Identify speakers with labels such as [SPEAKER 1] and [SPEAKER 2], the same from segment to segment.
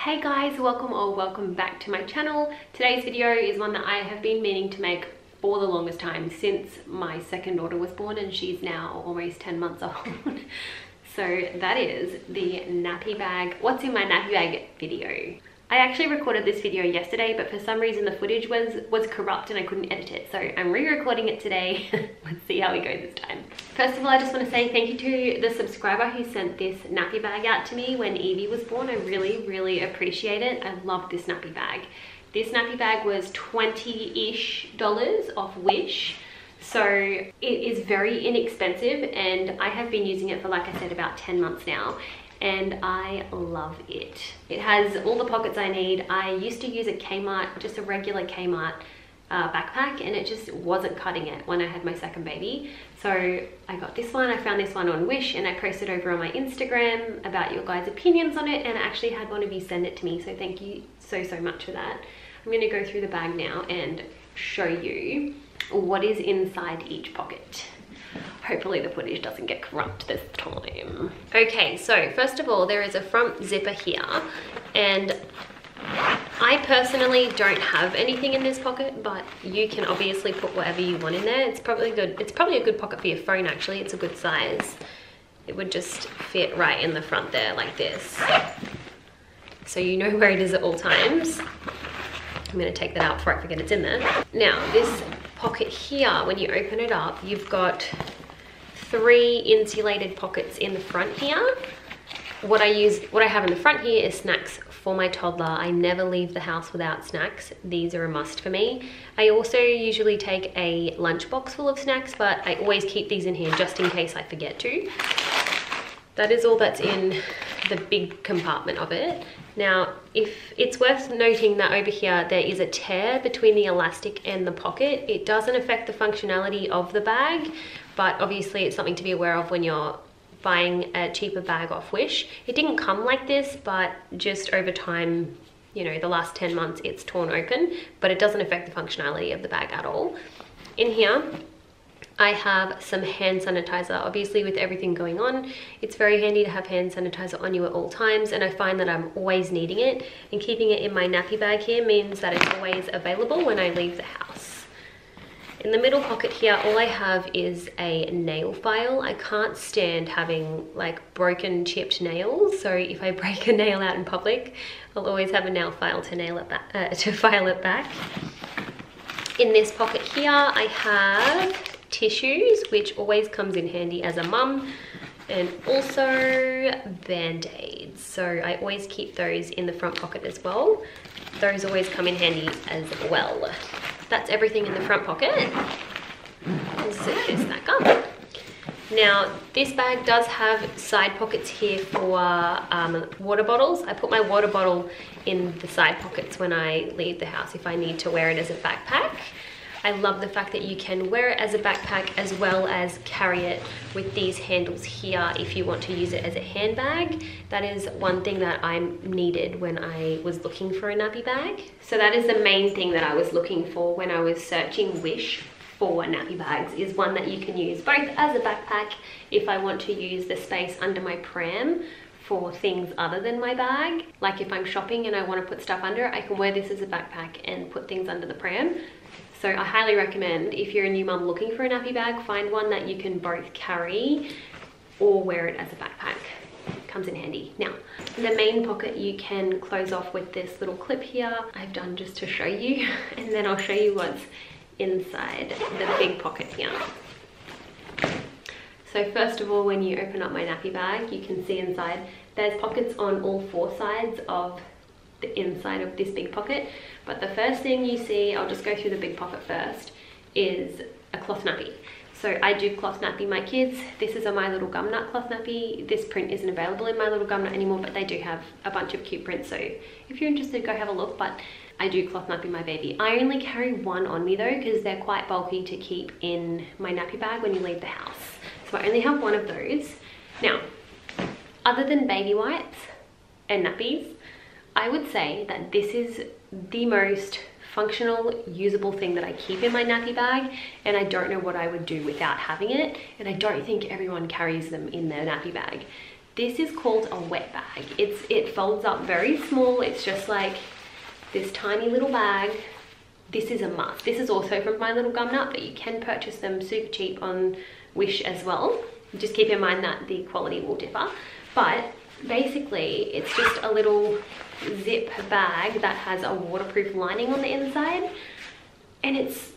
[SPEAKER 1] Hey guys, welcome back to my channel. Today's video is one that I have been meaning to make for the longest time, since my second daughter was born, and she's now almost 10 months old. So that is the nappy bag, what's in my nappy bag video. I actually recorded this video yesterday, but for some reason the footage was corrupt and I couldn't edit it. So I'm re-recording it today. Let's see how we go this time. First of all, I just want to say thank you to the subscriber who sent this nappy bag out to me when Evie was born. I really appreciate it. I love this nappy bag. This nappy bag was $20-ish off Wish. So it is very inexpensive and I have been using it for, like I said, about 10 months now. And I love it. It has all the pockets I need. I used to use a Kmart, just a regular Kmart backpack, and it just wasn't cutting it when I had my second baby. So I got this one. I found this one on Wish and I posted over on my Instagram about your guys' opinions on it, and I actually had one of you send it to me. So thank you so much for that. I'm gonna go through the bag now and show you what is inside each pocket. Hopefully the footage doesn't get corrupt this time. Okay, so first of all, there is a front zipper here, and I personally don't have anything in this pocket, but you can obviously put whatever you want in there. It's probably good. It's probably a good pocket for your phone, actually. It's a good size. It would just fit right in the front there like this. So you know where it is at all times. I'm gonna take that out before I forget it's in there. Now, this pocket here, when you open it up, you've got 3 insulated pockets in the front here. What I have in the front here is snacks for my toddler. I never leave the house without snacks. These are a must for me. I also usually take a lunchbox full of snacks, but I always keep these in here just in case I forget to. That is all that's in the big compartment of it. Now, if it's worth noting that over here there is a tear between the elastic and the pocket. It doesn't affect the functionality of the bag, but obviously it's something to be aware of when you're buying a cheaper bag off Wish. It didn't come like this, but just over time, you know, the last 10 months it's torn open, but it doesn't affect the functionality of the bag at all. In here, I have some hand sanitizer. Obviously, with everything going on, it's very handy to have hand sanitizer on you at all times, and I find that I'm always needing it, and keeping it in my nappy bag here means that it's always available when I leave the house. In the middle pocket here, all I have is a nail file. I can't stand having like broken, chipped nails, so if I break a nail out in public, I'll always have a nail file to nail it back, to file it back. In this pocket here, I have tissues, which always comes in handy as a mum, and also band-aids. So I always keep those in the front pocket as well. Those always come in handy as well. That's everything in the front pocket. I'll zip this back up. Now, this bag does have side pockets here for water bottles. I put my water bottle in the side pockets when I leave the house if I need to wear it as a backpack. I love the fact that you can wear it as a backpack as well as carry it with these handles here if you want to use it as a handbag. That is one thing that I needed when I was looking for a nappy bag. So that is the main thing that I was looking for when I was searching Wish for nappy bags, is one that you can use both as a backpack if I want to use the space under my pram for things other than my bag. Like if I'm shopping and I want to put stuff under it, I can wear this as a backpack and put things under the pram. So I highly recommend, if you're a new mum looking for a nappy bag, find one that you can both carry or wear it as a backpack. Comes in handy. Now, the main pocket you can close off with this little clip here. I've done just to show you, and then I'll show you what's inside the big pocket here. So first of all, when you open up my nappy bag, you can see inside there's pockets on all 4 sides of the inside of this big pocket. But the first thing you see, I'll just go through the big pocket first, is a cloth nappy. So I do cloth nappy my kids. This is a My Little Gumnut cloth nappy. This print isn't available in My Little Gumnut anymore, but they do have a bunch of cute prints. So if you're interested, go have a look. But I do cloth nappy my baby. I only carry one on me though, because they're quite bulky to keep in my nappy bag when you leave the house. So I only have one of those. Now, other than baby wipes and nappies, I would say that this is the most functional, usable thing that I keep in my nappy bag, and I don't know what I would do without having it, and I don't think everyone carries them in their nappy bag. This is called a wet bag. It folds up very small. It's just like this tiny little bag. This is a must. This is also from My Little Gumnut, but you can purchase them super cheap on Wish as well. Just keep in mind that the quality will differ. But basically, it's just a little zip bag that has a waterproof lining on the inside. And it's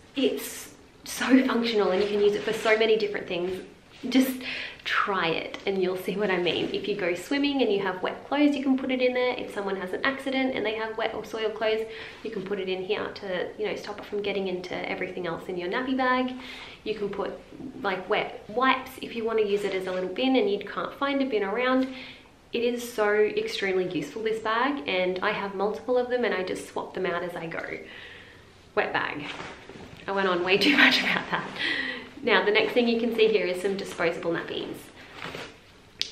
[SPEAKER 1] so functional, and you can use it for so many different things. Just try it and you'll see what I mean. If you go swimming and you have wet clothes, you can put it in there. If someone has an accident and they have wet or soiled clothes, you can put it in here to, you know, stop it from getting into everything else in your nappy bag. You can put like wet wipes if you want to use it as a little bin and you can't find a bin around. It is so extremely useful, this bag, and I have multiple of them and I just swap them out as I go. Wet bag. I went on way too much about that. Now, the next thing you can see here is some disposable nappies.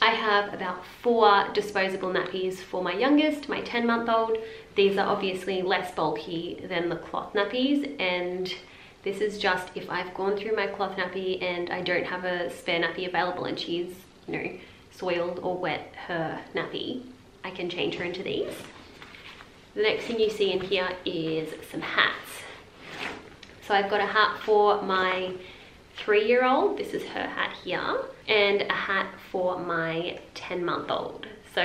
[SPEAKER 1] I have about 4 disposable nappies for my youngest, my 10-month-old. These are obviously less bulky than the cloth nappies, and this is just if I've gone through my cloth nappy and I don't have a spare nappy available and she's, you know, soiled or wet her nappy, I can change her into these. The next thing you see in here is some hats. So I've got a hat for my 3-year-old, this is her hat here, and a hat for my 10-month-old. So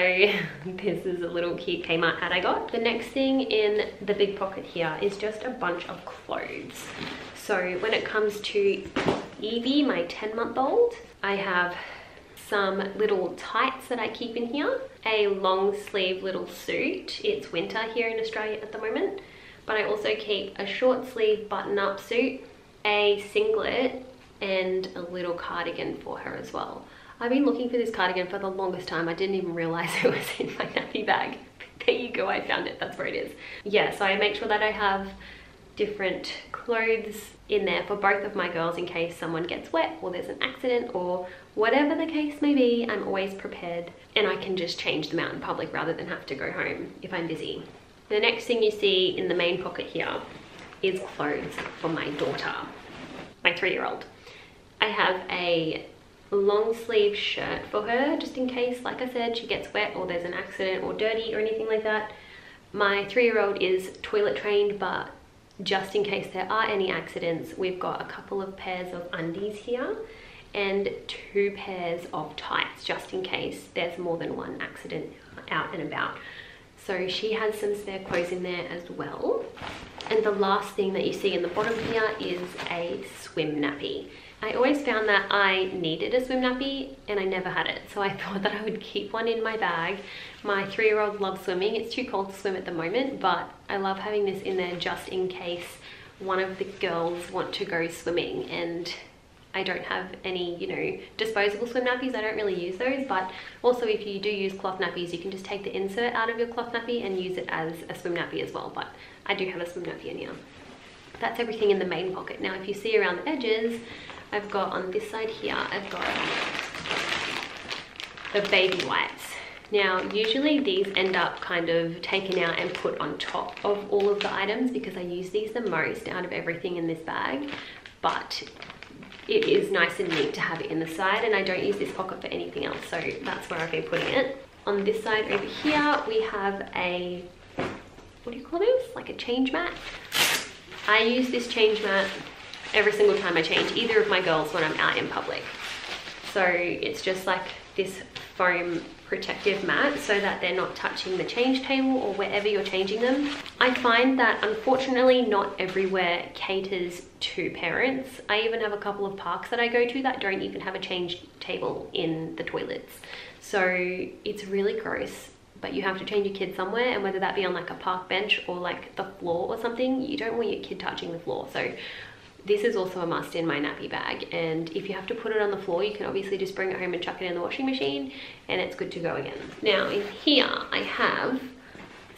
[SPEAKER 1] this is a little cute Kmart hat I got. The next thing in the big pocket here is just a bunch of clothes. So when it comes to Evie, my 10-month-old, I have some little tights that I keep in here, a long sleeve little suit. It's winter here in Australia at the moment, but I also keep a short sleeve button-up suit, a singlet, and a little cardigan for her as well. I've been looking for this cardigan for the longest time. I didn't even realize it was in my nappy bag. There you go, I found it, that's where it is. Yeah, so I make sure that I have different clothes in there for both of my girls in case someone gets wet or there's an accident or whatever the case may be. I'm always prepared, and I can just change them out in public rather than have to go home if I'm busy. The next thing you see in the main pocket here is clothes for my daughter, my 3-year-old. I have a long sleeve shirt for her just in case, like I said, she gets wet or there's an accident or dirty or anything like that. My 3-year-old is toilet trained, but just in case there are any accidents, we've got a couple of pairs of undies here and 2 pairs of tights just in case there's more than one accident out and about. So she has some spare clothes in there as well. And the last thing that you see in the bottom here is a swim nappy. I always found that I needed a swim nappy and I never had it, so I thought that I would keep one in my bag. My 3-year-old loves swimming. It's too cold to swim at the moment, but I love having this in there just in case one of the girls want to go swimming and I don't have any, you know, disposable swim nappies. I don't really use those, but also if you do use cloth nappies, you can just take the insert out of your cloth nappy and use it as a swim nappy as well, but I do have a swim nappy in here. That's everything in the main pocket. Now, if you see around the edges, I've got on this side here, I've got the baby wipes. Now, usually these end up kind of taken out and put on top of all of the items because I use these the most out of everything in this bag, but it is nice and neat to have it in the side, and I don't use this pocket for anything else, so that's where I've been putting it. On this side over here, we have a, what do you call this? Like a change mat. I use this change mat every single time I change either of my girls when I'm out in public. So it's just like this foam protective mat so that they're not touching the change table or wherever you're changing them. I find that unfortunately not everywhere caters to parents. I even have a couple of parks that I go to that don't even have a change table in the toilets. So it's really gross, but you have to change your kid somewhere, and whether that be on like a park bench or like the floor or something, you don't want your kid touching the floor. So this is also a must in my nappy bag, and if you have to put it on the floor, you can obviously just bring it home and chuck it in the washing machine and it's good to go again. Now in here I have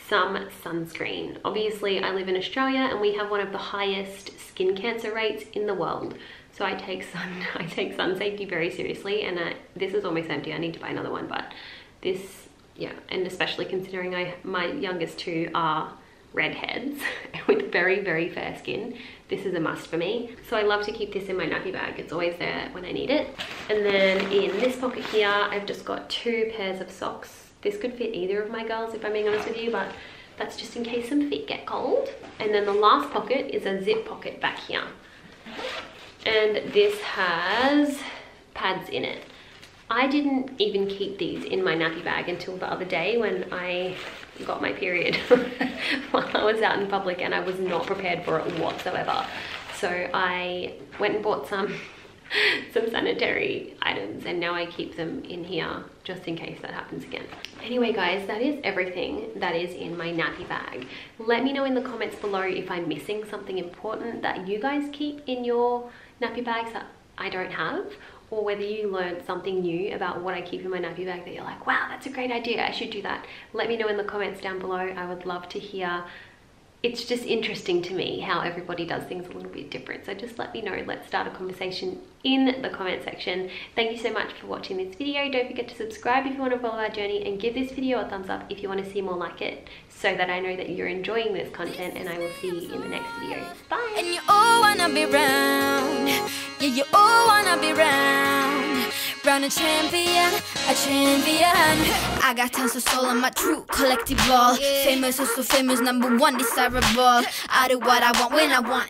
[SPEAKER 1] some sunscreen. Obviously I live in Australia and we have one of the highest skin cancer rates in the world. So I take sun safety very seriously, and this is almost empty. I need to buy another one, but this, yeah, and especially considering my youngest 2 are redheads with very, very fair skin, this is a must for me. So I love to keep this in my nappy bag. It's always there when I need it. And then in this pocket here, I've just got 2 pairs of socks. This could fit either of my girls, if I'm being honest with you, but that's just in case some feet get cold. And then the last pocket is a zip pocket back here. And this has pads in it. I didn't even keep these in my nappy bag until the other day when I got my period while I was out in public, and I was not prepared for it whatsoever. So I went and bought some sanitary items, and now I keep them in here just in case that happens again. Anyway guys, that is everything that is in my nappy bag. Let me know in the comments below if I'm missing something important that you guys keep in your nappy bags that I don't have, or whether you learned something new about what I keep in my nappy bag that you're like, wow, that's a great idea, I should do that. Let me know in the comments down below. I would love to hear. It's just interesting to me how everybody does things a little bit different. So just let me know. Let's start a conversation in the comment section. Thank you so much for watching this video. Don't forget to subscribe if you want to follow our journey, and give this video a thumbs up if you want to see more like it, so that I know that you're enjoying this content, and I will see you in the next video. Bye! And you all wanna be round. Yeah, you all wanna be round. Round a champion, a champion. I got tons of soul on my true collective ball. Famous, also famous, #1 desirable. I do what I want when I want.